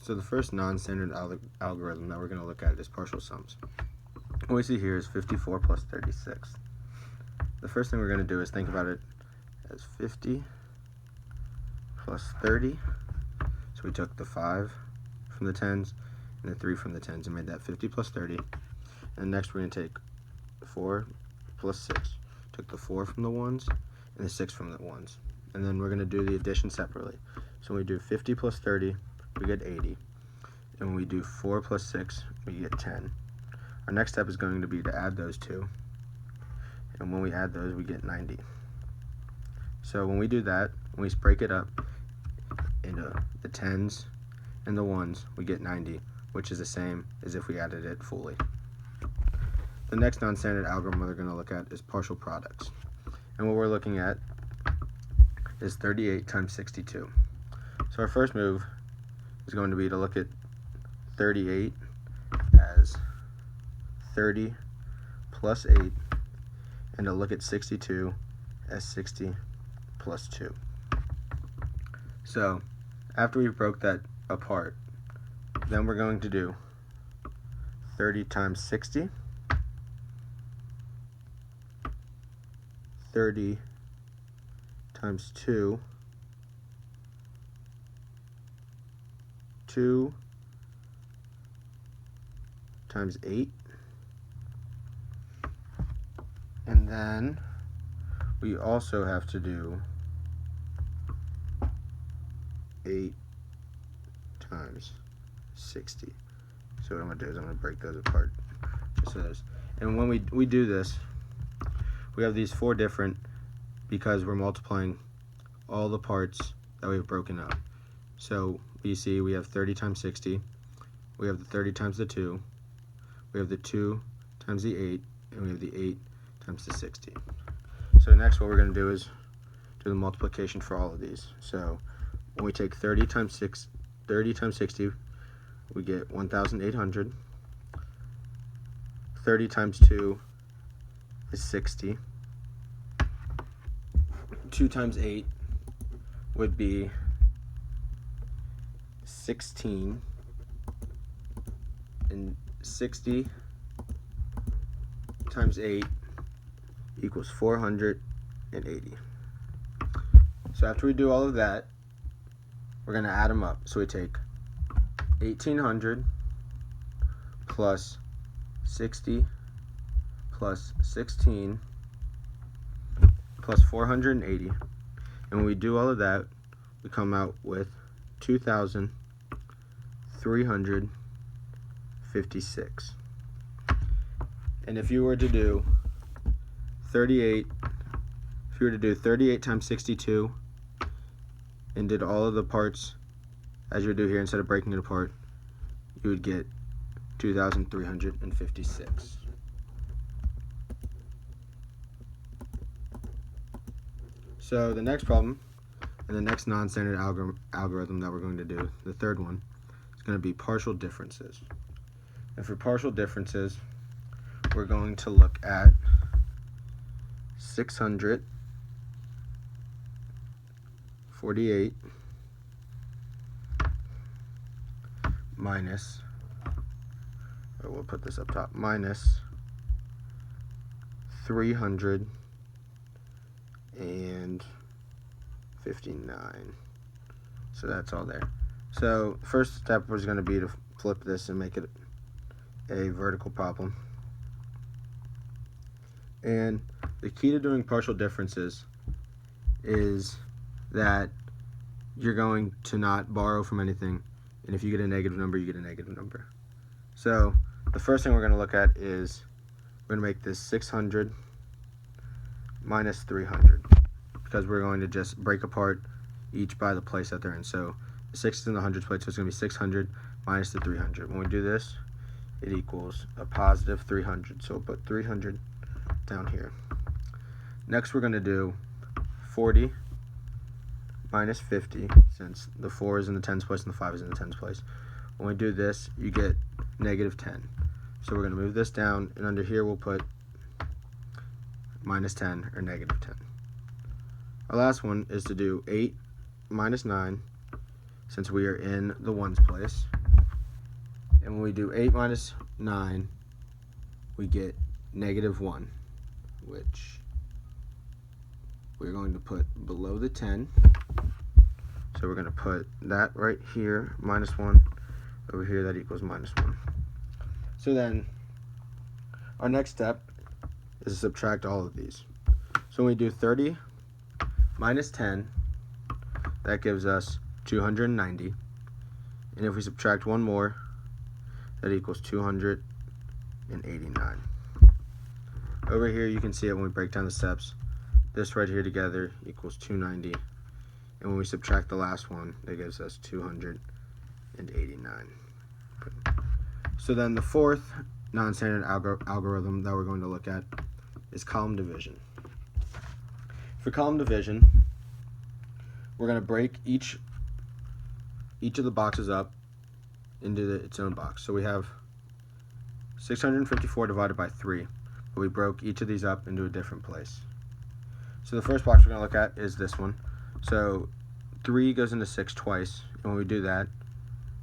So the first non-standard algorithm that we're going to look at is partial sums. What we see here is 54 plus 36. The first thing we're going to do is think about it as 50 plus 30. So we took the 5 from the tens and the 3 from the tens and made that 50 plus 30. And next we're going to take 4 plus 6. Took the 4 from the ones and the 6 from the ones. And then we're going to do the addition separately. So when we do 50 plus 30, we get 80. And when we do 4 plus 6, we get 10. Our next step is going to be to add those two. And when we add those, we get 90. So when we do that, when we break it up into the tens and the ones, we get 90, which is the same as if we added it fully. The next non-standard algorithm we're going to look at is partial products. And what we're looking at is 38 times 62. So our first move is going to be to look at 38 as 30 plus 8, and to look at 62 as 60 plus 2. So after we broke that apart, then we're going to do 30 times 60, 30 times 2, 2 times 8, and then we also have to do 8 times 60. So what I'm going to do is I'm going to break those apart. Just so those. And when we do this, we have these 4 different, because we're multiplying all the parts that we've broken up. So you see we have 30 times 60, we have the 30 times the 2, we have the 2 times the 8, and we have the 8 times the 60. So next what we're going to do is do the multiplication for all of these. So when we take 30 times 60, we get 1,800. 30 times 2 is 60. 2 times 8 would be 16. And 60 times 8 equals 480. So after we do all of that, we're going to add them up. So we take 1,800 plus 60 plus 16 plus 480. And when we do all of that, we come out with 2,356. And if you were to do 38 times 62 and did all of the parts as you would do here instead of breaking it apart, you would get 2,356. So the next problem, and the next non-standard algorithm that we're going to do, the third one, is going to be partial differences. And for partial differences, we're going to look at 648 minus, or we'll put this up top, minus 359. So that's all there. So first step was going to be to flip this and make it a vertical problem. And the key to doing partial differences is that you're going to not borrow from anything, and if you get a negative number, you get a negative number. So the first thing we're going to look at is we're going to make this 600 minus 300, because we're going to just break apart each by the place that they're in. So the 6 is in the hundreds place, so it's going to be 600 minus the 300. When we do this, it equals a positive 300. So we'll put 300 down here. Next we're going to do 40 minus 50, since the 4 is in the tens place and the 5 is in the tens place. When we do this, you get negative 10. So we're going to move this down, and under here we'll put minus 10 or negative 10. Our last one is to do 8 minus 9, since we are in the ones place. And when we do 8 minus 9, we get -1, which we're going to put below the 10. So we're going to put that right here, -1. Over here, that equals -1. So then, our next step is to subtract all of these. So when we do 30 minus 10, that gives us 290. And if we subtract one more, that equals 289. Over here, you can see it when we break down the steps. This right here together equals 290. And when we subtract the last one, that gives us 289. So then the fourth non-standard algorithm that we're going to look at is column division. For column division, we're going to break each of the boxes up into its own box. So we have 654 divided by 3, but we broke each of these up into a different place. So the first box we're going to look at is this one. So 3 goes into 6 twice, and when we do that,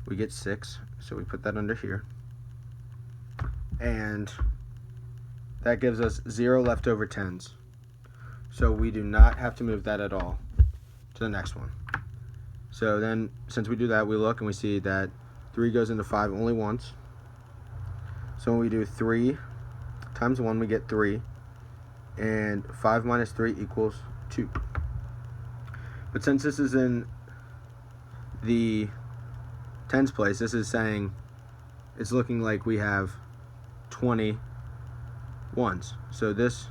we get 6, so we put that under here. And that gives us 0 leftover tens. So we do not have to move that at all to the next one. So then, since we do that, we look and we see that 3 goes into 5 only once. So when we do 3 times 1, we get 3. And 5 minus 3 equals 2. But since this is in the tens place, this is saying it's looking like we have 20 ones. So this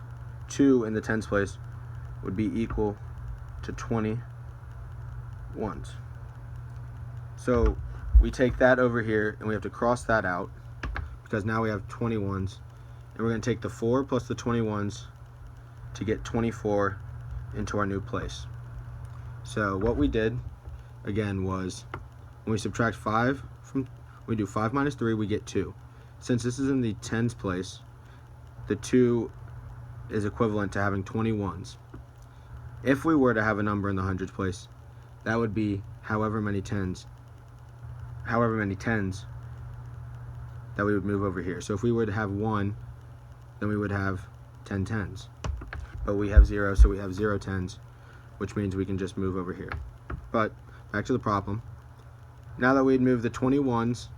2 in the tens place would be equal to 20 ones. So we take that over here and we have to cross that out because now we have 20 ones. And we're going to take the 4 plus the 20 ones to get 24 into our new place. So what we did again was when we subtract 5 from, we do 5 minus 3, we get 2. Since this is in the tens place, the 2 is equivalent to having 20 ones. If we were to have a number in the hundreds place, that would be however many tens that we would move over here. So if we were to have 1, then we would have 10 tens. But we have 0, so we have 0 tens, which means we can just move over here. But back to the problem. Now that we'd moved the 20 ones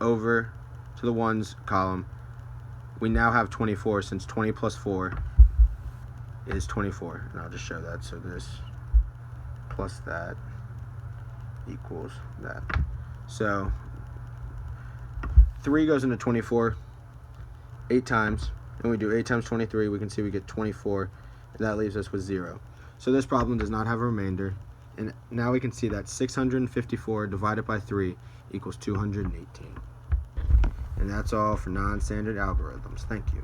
over to the ones column, we now have 24, since 20 plus 4 is 24. And I'll just show that. So this plus that equals that. So 3 goes into 24 8 times. And we do 8 times 23, we can see we get 24, and that leaves us with 0. So this problem does not have a remainder, and now we can see that 654 divided by 3 equals 218. And that's all for non-standard algorithms. Thank you.